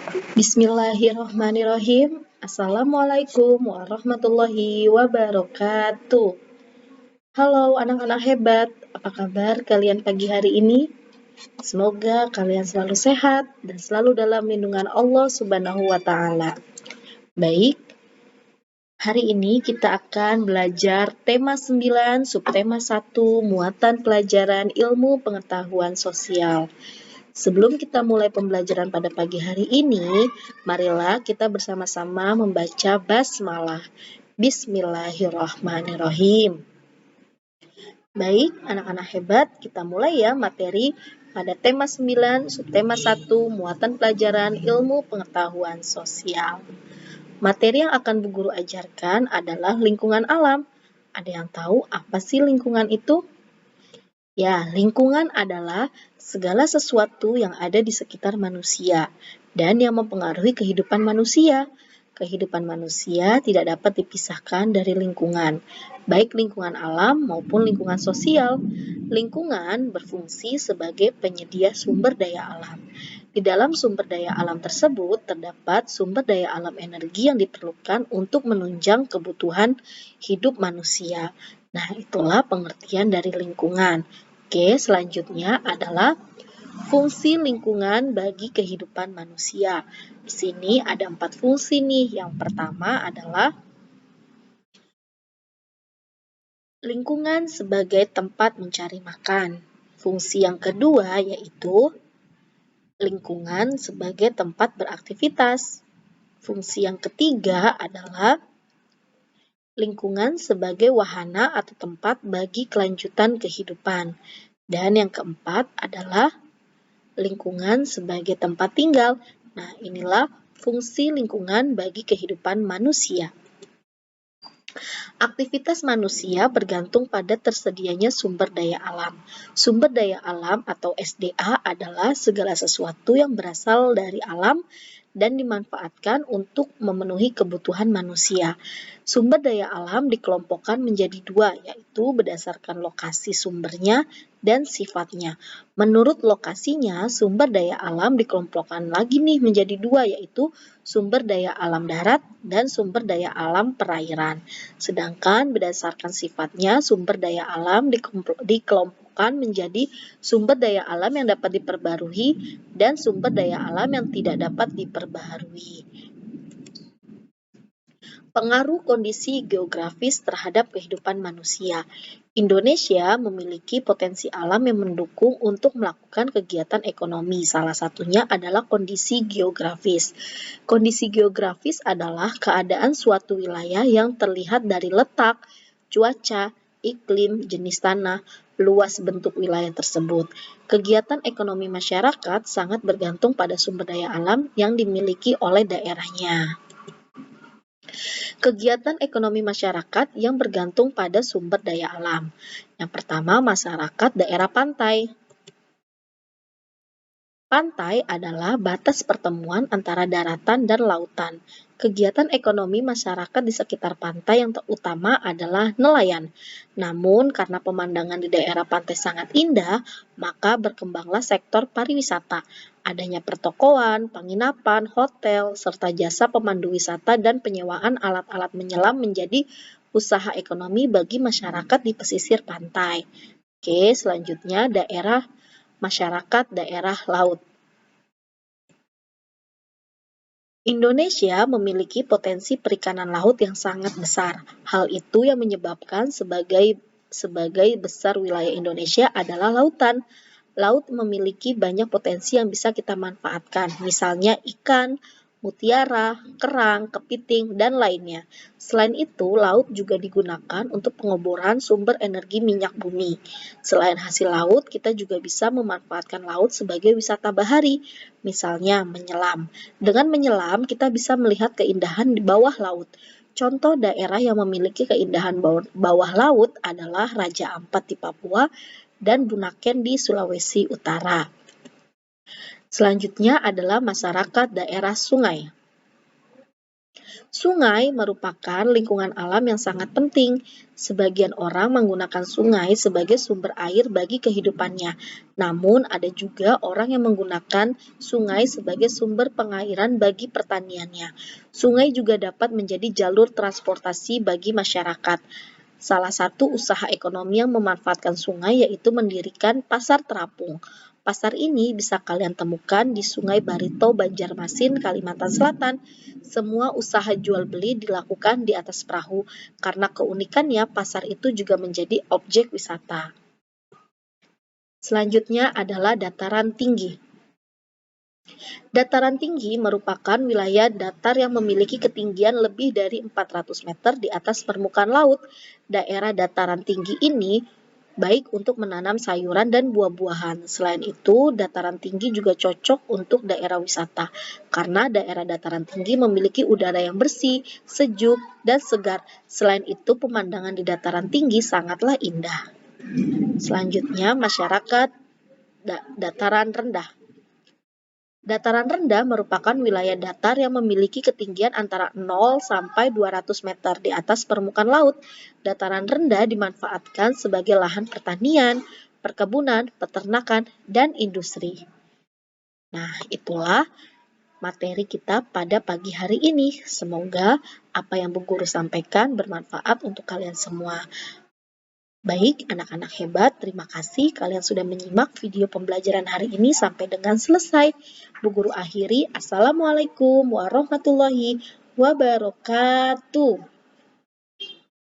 Bismillahirrahmanirrahim. Assalamualaikum warahmatullahi wabarakatuh. Halo anak-anak hebat, apa kabar kalian pagi hari ini? Semoga kalian selalu sehat dan selalu dalam lindungan Allah Subhanahu wa Ta'ala. Baik, hari ini kita akan belajar tema 9, subtema 1, muatan pelajaran ilmu pengetahuan sosial. Sebelum kita mulai pembelajaran pada pagi hari ini, marilah kita bersama-sama membaca basmalah. Bismillahirrahmanirrahim. Baik, anak-anak hebat, kita mulai ya materi pada tema 9, subtema 1, muatan pelajaran ilmu pengetahuan sosial. Materi yang akan Bu Guru ajarkan adalah lingkungan alam. Ada yang tahu apa sih lingkungan itu? Ya, lingkungan adalah segala sesuatu yang ada di sekitar manusia dan yang mempengaruhi kehidupan manusia. Kehidupan manusia tidak dapat dipisahkan dari lingkungan, baik lingkungan alam maupun lingkungan sosial. Lingkungan berfungsi sebagai penyedia sumber daya alam. Di dalam sumber daya alam tersebut terdapat sumber daya alam energi yang diperlukan untuk menunjang kebutuhan hidup manusia. Nah, itulah pengertian dari lingkungan. Oke, selanjutnya adalah fungsi lingkungan bagi kehidupan manusia. Di sini ada 4 fungsi nih. Yang pertama adalah lingkungan sebagai tempat mencari makan. Fungsi yang kedua yaitu lingkungan sebagai tempat beraktivitas. Fungsi yang ketiga adalah lingkungan sebagai wahana atau tempat bagi kelanjutan kehidupan. Dan yang keempat adalah lingkungan sebagai tempat tinggal. Nah, inilah fungsi lingkungan bagi kehidupan manusia. Aktivitas manusia bergantung pada tersedianya sumber daya alam. Sumber daya alam atau SDA adalah segala sesuatu yang berasal dari alam dan dimanfaatkan untuk memenuhi kebutuhan manusia. Sumber daya alam dikelompokkan menjadi 2, yaitu berdasarkan lokasi sumbernya dan sifatnya. Menurut lokasinya, sumber daya alam dikelompokkan lagi nih menjadi 2, yaitu sumber daya alam darat dan sumber daya alam perairan. Sedangkan berdasarkan sifatnya, sumber daya alam dikelompokkan menjadi sumber daya alam yang dapat diperbarui dan sumber daya alam yang tidak dapat diperbaharui. Pengaruh kondisi geografis terhadap kehidupan manusia. Indonesia memiliki potensi alam yang mendukung untuk melakukan kegiatan ekonomi. Salah satunya adalah kondisi geografis. Kondisi geografis adalah keadaan suatu wilayah yang terlihat dari letak, cuaca, iklim, jenis tanah, luas bentuk wilayah tersebut. Kegiatan ekonomi masyarakat sangat bergantung pada sumber daya alam yang dimiliki oleh daerahnya. Kegiatan ekonomi masyarakat yang bergantung pada sumber daya alam. Yang pertama, masyarakat daerah pantai. Pantai adalah batas pertemuan antara daratan dan lautan. Kegiatan ekonomi masyarakat di sekitar pantai yang terutama adalah nelayan. Namun, karena pemandangan di daerah pantai sangat indah, maka berkembanglah sektor pariwisata. Adanya pertokoan, penginapan, hotel, serta jasa pemandu wisata dan penyewaan alat-alat menyelam menjadi usaha ekonomi bagi masyarakat di pesisir pantai. Oke, selanjutnya masyarakat daerah laut. Indonesia memiliki potensi perikanan laut yang sangat besar. Hal itu yang menyebabkan sebagai besar wilayah Indonesia adalah lautan. Laut memiliki banyak potensi yang bisa kita manfaatkan, misalnya ikan, mutiara, kerang, kepiting, dan lainnya. Selain itu, laut juga digunakan untuk pengeboran sumber energi minyak bumi. Selain hasil laut, kita juga bisa memanfaatkan laut sebagai wisata bahari, misalnya menyelam. Dengan menyelam, kita bisa melihat keindahan di bawah laut. Contoh daerah yang memiliki keindahan bawah laut adalah Raja Ampat di Papua dan Bunaken di Sulawesi Utara. Selanjutnya adalah masyarakat daerah sungai. Sungai merupakan lingkungan alam yang sangat penting. Sebagian orang menggunakan sungai sebagai sumber air bagi kehidupannya. Namun, ada juga orang yang menggunakan sungai sebagai sumber pengairan bagi pertaniannya. Sungai juga dapat menjadi jalur transportasi bagi masyarakat. Salah satu usaha ekonomi yang memanfaatkan sungai yaitu mendirikan pasar terapung. Pasar ini bisa kalian temukan di Sungai Barito, Banjarmasin, Kalimantan Selatan. Semua usaha jual beli dilakukan di atas perahu karena keunikannya pasar itu juga menjadi objek wisata. Selanjutnya adalah dataran tinggi. Dataran tinggi merupakan wilayah datar yang memiliki ketinggian lebih dari 400 meter di atas permukaan laut. Daerah dataran tinggi ini baik untuk menanam sayuran dan buah-buahan. Selain itu, dataran tinggi juga cocok untuk daerah wisata karena daerah dataran tinggi memiliki udara yang bersih, sejuk, dan segar. Selain itu, pemandangan di dataran tinggi sangatlah indah. Selanjutnya, masyarakat dataran rendah. Dataran rendah merupakan wilayah datar yang memiliki ketinggian antara 0 sampai 200 meter di atas permukaan laut. Dataran rendah dimanfaatkan sebagai lahan pertanian, perkebunan, peternakan, dan industri. Nah, itulah materi kita pada pagi hari ini. Semoga apa yang Bu Guru sampaikan bermanfaat untuk kalian semua. Baik, anak-anak hebat, terima kasih kalian sudah menyimak video pembelajaran hari ini sampai dengan selesai. Bu Guru akhiri, Assalamualaikum warahmatullahi wabarakatuh.